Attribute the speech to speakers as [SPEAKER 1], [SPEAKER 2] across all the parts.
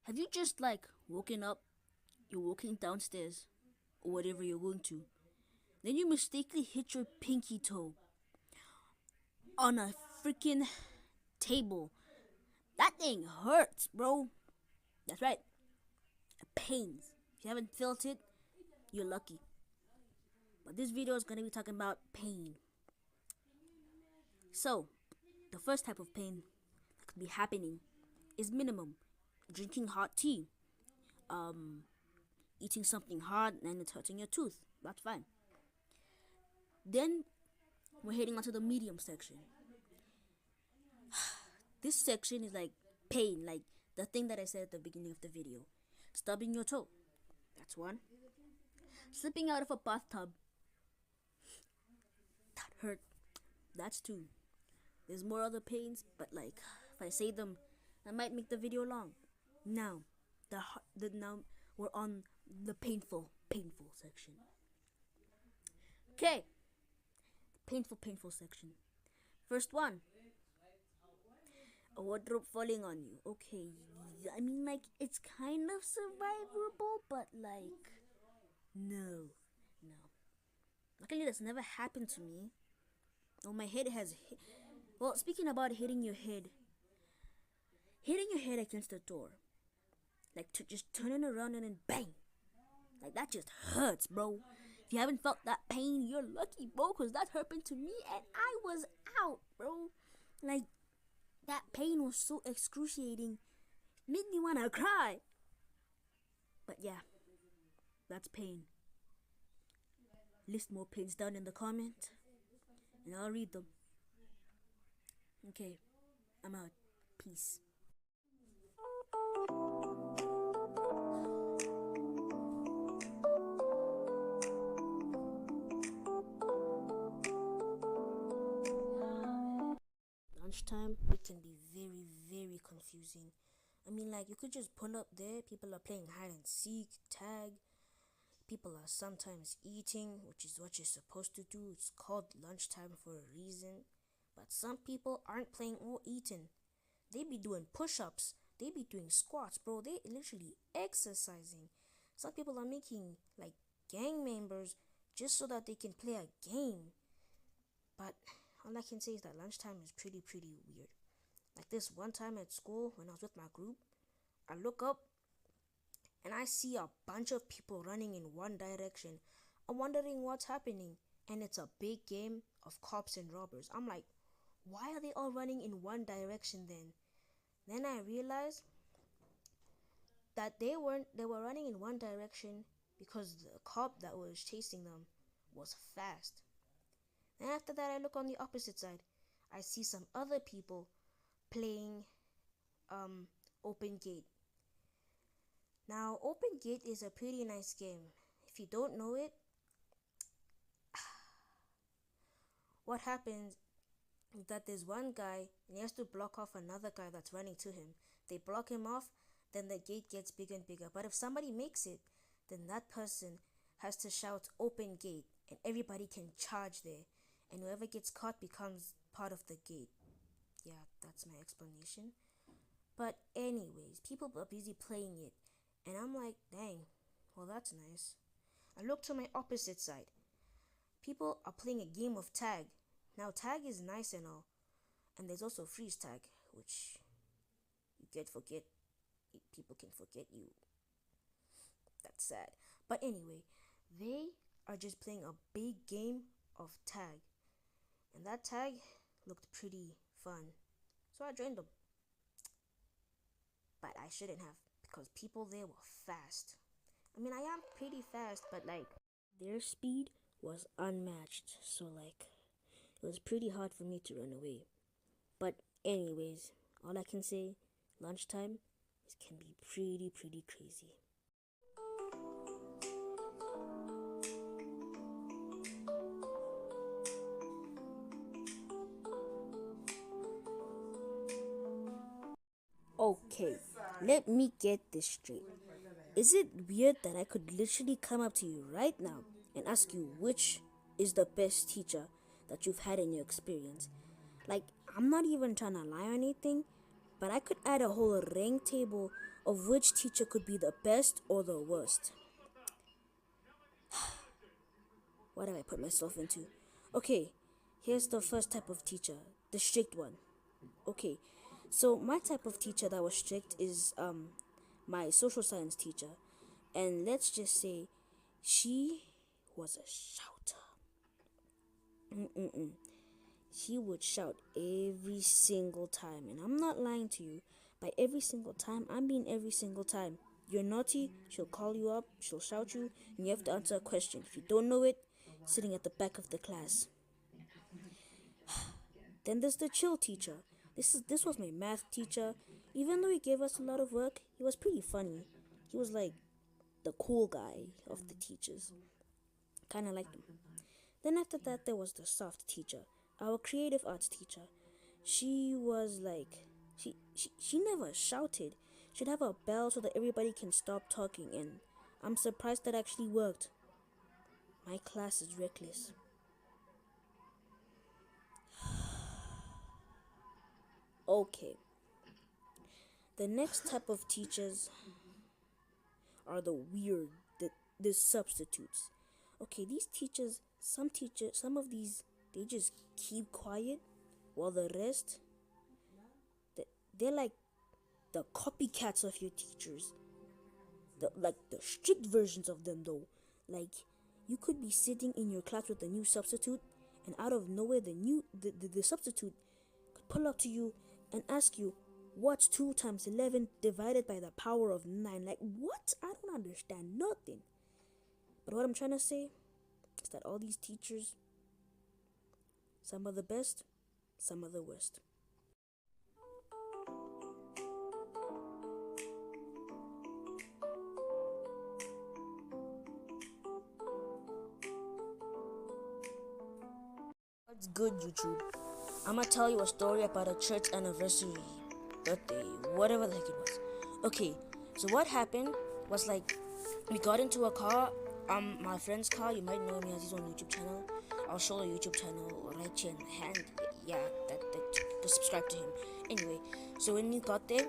[SPEAKER 1] Have you just woken up, you're walking downstairs, or whatever you're going to, then you mistakenly hit your pinky toe on a freaking table? That thing hurts, bro. That's right, it pains. If you haven't felt it, you're lucky. But this video is gonna be talking about pain. So, the first type of pain that could be happening is minimum. Drinking hot tea, eating something hard and it's hurting your tooth. That's fine. Then we're heading onto the medium section. This section is like pain, like the thing that I said at the beginning of the video. Stubbing your toe. That's one. Slipping out of a bathtub. That hurt. That's two. There's more other pains, but if I say them, I might make the video long. Now, now we're on the painful section. Okay, painful section. First one, a wardrobe falling on you. Okay, I mean it's kind of survivable, but no. Luckily, that's never happened to me. Oh, my head has hit. Well, speaking about hitting your head against the door, just turning around and then bang, that just hurts, bro. If you haven't felt that pain, you're lucky, bro, because that happened to me and I was out, bro. That pain was so excruciating, made me wanna cry. But yeah, that's pain. List more pains down in the comment and I'll read them. Okay, I'm out. Peace. Lunchtime, it can be very confusing. I mean, you could just pull up there, people are playing hide and seek, tag. People are sometimes eating, which is what you're supposed to do. It's called lunchtime for a reason. But some people aren't playing or eating. They be doing push-ups. They be doing squats, bro. They literally exercising. Some people are making gang members just so that they can play a game. But all I can say is that lunchtime is pretty weird. This one time at school when I was with my group, I look up and I see a bunch of people running in one direction. I'm wondering what's happening, and it's a big game of cops and robbers. I'm like, why are they all running in one direction then? Then I realized that they were running in one direction because the cop that was chasing them was fast. Then after that, I look on the opposite side. I see some other people playing Open Gate. Now, Open Gate is a pretty nice game. If you don't know it, what happens is that there's one guy and he has to block off another guy that's running to him. They block him off, then the gate gets bigger and bigger. But if somebody makes it, then that person has to shout Open Gate and everybody can charge there. And whoever gets caught becomes part of the gate. Yeah, that's my explanation. But anyways, people are busy playing it. And I'm like, dang, well that's nice. I look to my opposite side. People are playing a game of tag. Now tag is nice and all. And there's also freeze tag, which people can forget you. That's sad. But anyway, they are just playing a big game of tag. And that tag looked pretty fun. So I joined them. But I shouldn't have, because people there were fast. I mean, I am pretty fast, but their speed was unmatched. So it was pretty hard for me to run away. But anyways, all I can say, lunchtime can be pretty crazy. Okay, let me get this straight. Is it weird that I could literally come up to you right now and ask you which is the best teacher that you've had in your experience? I'm not even trying to lie or anything, but I could add a whole rank table of which teacher could be the best or the worst. What did I put myself into? Okay, here's the first type of teacher, the strict one. Okay, so my type of teacher that was strict is my social science teacher, and let's just say she was a shouter. She would shout every single time, and I'm not lying to you. By every single time, I mean every single time. You're naughty, she'll call you up, she'll shout you, and you have to answer a question. If you don't know it, sitting at the back of the class. Then there's the chill teacher. This was my math teacher. Even though he gave us a lot of work, he was pretty funny. He was like the cool guy of the teachers. Kinda liked him. Then after that there was the soft teacher, our creative arts teacher. She was like she never shouted. She'd have a bell so that everybody can stop talking, and I'm surprised that actually worked. My class is reckless. Okay. The next type of teachers are the weird, the substitutes. Okay, these teachers, some of these, they just keep quiet, while the rest, they're like the copycats of your teachers. Like the strict versions of them, though. Like, you could be sitting in your class with a new substitute, and out of nowhere, the substitute could pull up to you and ask you, what's 2 times 11 divided by the power of 9? Like, what? I don't understand nothing. But what I'm trying to say is that all these teachers, some are the best, some are the worst. What's good, YouTube? I'm gonna tell you a story about a church anniversary, birthday, whatever the heck it was. Okay, so what happened was like we got into a car, my friend's car. You might know him, he has his own YouTube channel. I'll show the YouTube channel right here in the hand. Yeah, that just subscribe to him. Anyway, so when we got there,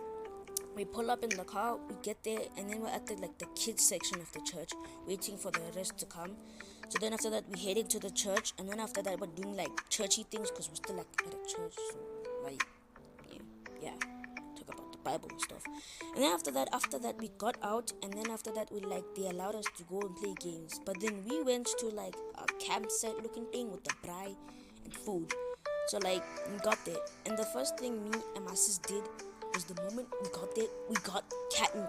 [SPEAKER 1] we pull up in the car, we get there, and then we're at the kids section of the church, waiting for the rest to come. So then after that, we headed to the church, and then after that, we're doing like churchy things because we're still like at a church, so like yeah, talk about the Bible and stuff. And then after that, we got out, and then after that, they allowed us to go and play games. But then we went to like a campsite looking thing with the braai and food. So like we got there, and the first thing me and my sis did was the moment we got there, we got cotton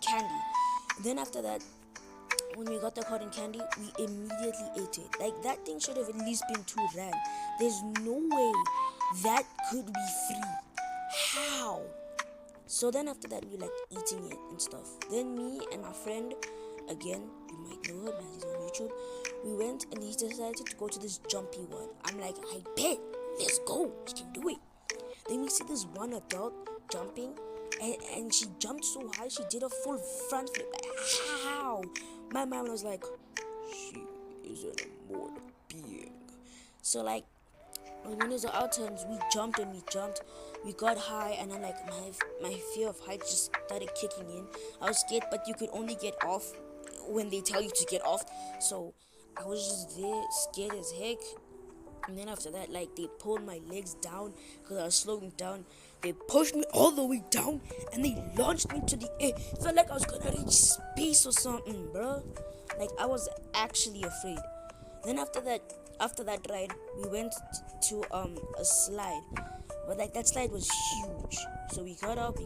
[SPEAKER 1] candy. And then after that, when we got the cotton candy, we immediately ate it. Like, that thing should have at least been 2 rand. There's no way that could be free. How? So then after that, we like eating it and stuff. Then me and my friend, again, you might know him, he's on YouTube, we went and he decided to go to this jumpy one. I'm like, I bet, let's go, we can do it. Then we see this one adult jumping, and she jumped so high, she did a full front flip. Like, how? My mom was like, she is an immortal being. So like, when it was our turns, we jumped, we got high, and then like my fear of heights just started kicking in. I was scared, but you could only get off when they tell you to get off. So I was just there, scared as heck. And then after that, like, they pulled my legs down because I was slowing down. They pushed me all the way down and they launched me to the air. It felt like I was gonna reach space or something, bro. Like, I was actually afraid. Then after that ride, we went to a slide. But like, that slide was huge. So we got up.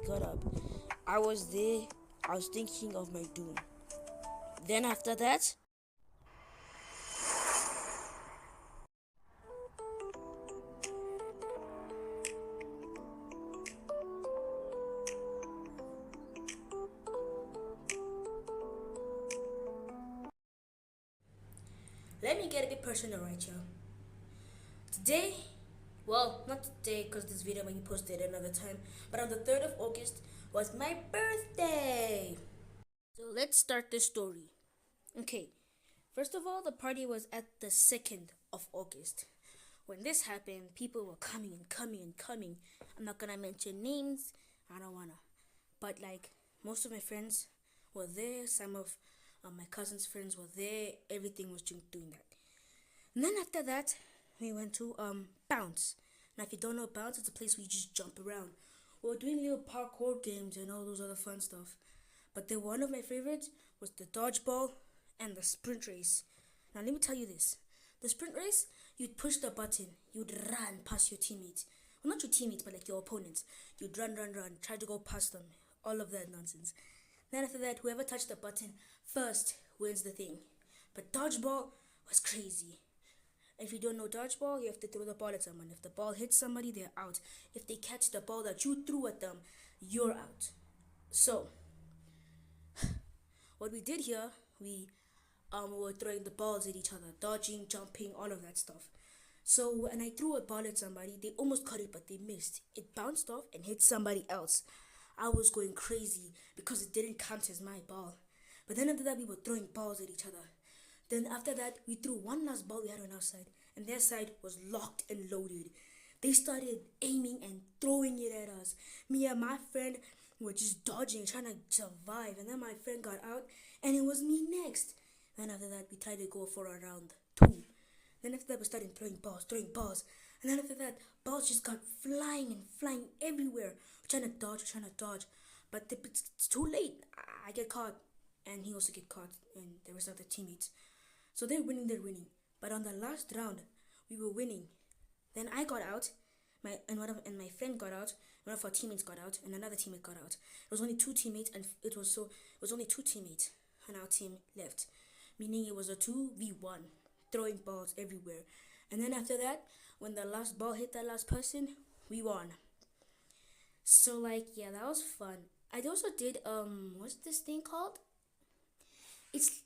[SPEAKER 1] I was there. I was thinking of my doom. Then after that, let me get a bit personal right here. Today, well, not today because this video might be posted another time, but on the 3rd of August was my birthday. So let's start this story. Okay, first of all, the party was at the 2nd of August. When this happened, people were coming and coming and coming. I'm not gonna mention names. I don't wanna. But like most of my friends were there. Some of my cousin's friends were there. Everything was doing that. And then after that, we went to bounce. Now, if you don't know bounce, it's a place where you just jump around. We were doing little parkour games and all those other fun stuff. But then one of my favorites was the dodgeball and the sprint race. Now, let me tell you this: the sprint race, you'd push the button, you'd run past your teammates. Well, not your teammates, but like your opponents. You'd run, try to go past them. All of that nonsense. Then after that, whoever touched the button first wins the thing. But dodgeball was crazy. If you don't know dodgeball, you have to throw the ball at someone. If the ball hits somebody, they're out. If they catch the ball that you threw at them, you're out. So, what we did here, we were throwing the balls at each other, dodging, jumping, all of that stuff. So when I threw a ball at somebody, they almost caught it, but they missed. It bounced off and hit somebody else. I was going crazy because it didn't count as my ball. But then after that, we were throwing balls at each other. Then after that, we threw one last ball we had on our side, and their side was locked and loaded. They started aiming and throwing it at us. Me and my friend were just dodging, trying to survive, and then my friend got out, and it was me next. Then after that, we tried to go for a round 2. Then after that, we started throwing balls. And then after that, balls just got flying everywhere. We're trying to dodge. But it's too late. I get caught, and he also get caught, and the rest of the teammates. So they're winning. But on the last round, we were winning. Then I got out, my friend got out, one of our teammates got out, and another teammate got out. It was only 2 teammates, and it was only 2 teammates on our team left, meaning it was a 2v1, throwing balls everywhere. And then after that, when the last ball hit that last person, we won. So like, yeah, that was fun. I also did what's this thing called? It's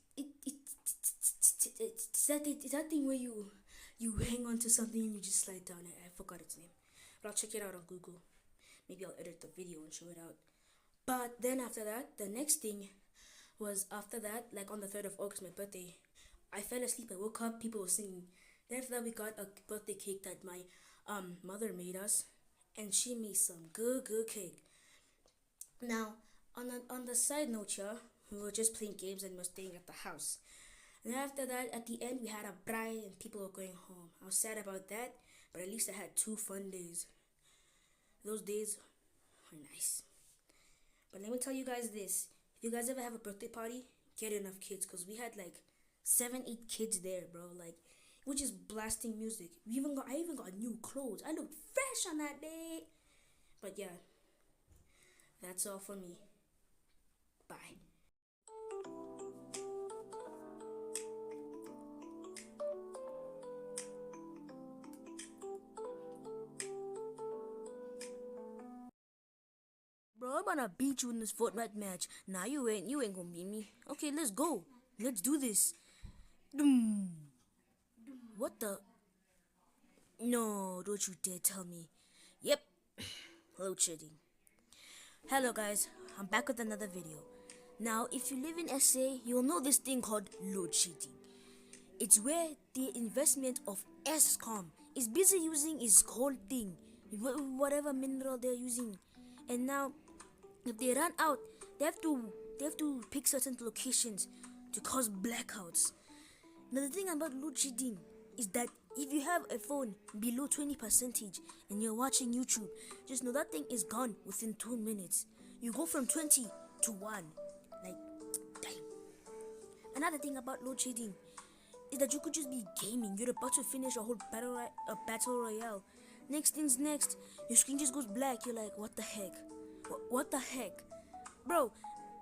[SPEAKER 1] that thing where you hang on to something and you just slide down it. I forgot its name, but I'll check it out on Google. Maybe I'll edit the video and show it out. But then after that, the next thing was after that, like on the 3rd of August, my birthday, I fell asleep. I woke up, people were singing. Then after that, we got a birthday cake that my mother made us, and she made some good cake. Now, on the side note here, we were just playing games and we were staying at the house. And then after that, at the end, we had a braai and people were going home. I was sad about that, but at least I had 2 fun days. Those days were nice. But let me tell you guys this: if you guys ever have a birthday party, get enough kids, because we had like 7-8 kids there, bro. Like, we're just blasting music. I even got new clothes. I looked fresh on that day. But yeah, that's all for me. Bye. Bro, I'm gonna beat you in this Fortnite match. Nah, you ain't gonna beat me. Okay, let's go. Let's do this. What the? No, don't you dare tell me. Yep, load shedding. Hello guys, I'm back with another video. Now, if you live in SA, you'll know this thing called load shedding. It's where the investment of Escom is busy using its whole thing, whatever mineral they're using, and now if they run out, they have to pick certain locations to cause blackouts. Now the thing about load shedding is that if you have a phone below 20% and you're watching YouTube, just know that thing is gone within 2 minutes. You go from 20 to 1. Like, damn. Another thing about load shedding is that you could just be gaming. You're about to finish a whole battle royale. Next thing's next, your screen just goes black. You're like, what the heck? What the heck? Bro,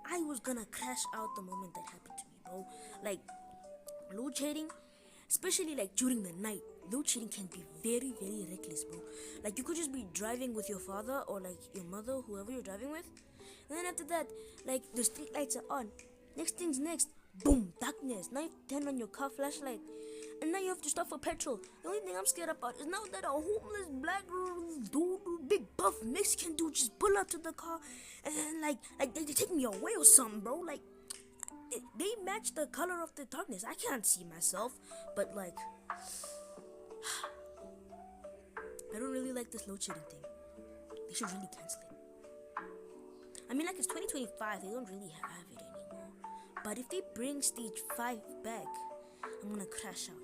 [SPEAKER 1] I was gonna crash out the moment that happened to me, bro. Like, load shedding, especially like during the night, load shedding can be very reckless, bro. Like, you could just be driving with your father or like your mother, whoever you're driving with, and then after that, like, the street lights are on. Next thing's next, boom, darkness. Now you turn on your car flashlight, and now you have to stop for petrol. The only thing I'm scared about is now that a homeless black dude, big buff Mexican dude, just pull up to the car, and then like they take me away or something, bro. Like, they match the color of the darkness. I can't see myself, but like, I don't really like this load shedding thing. They should really cancel it. I mean, like, it's 2025, they don't really have it anymore. But if they bring stage 5 back, I'm gonna crash out.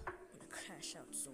[SPEAKER 1] I'm gonna crash out so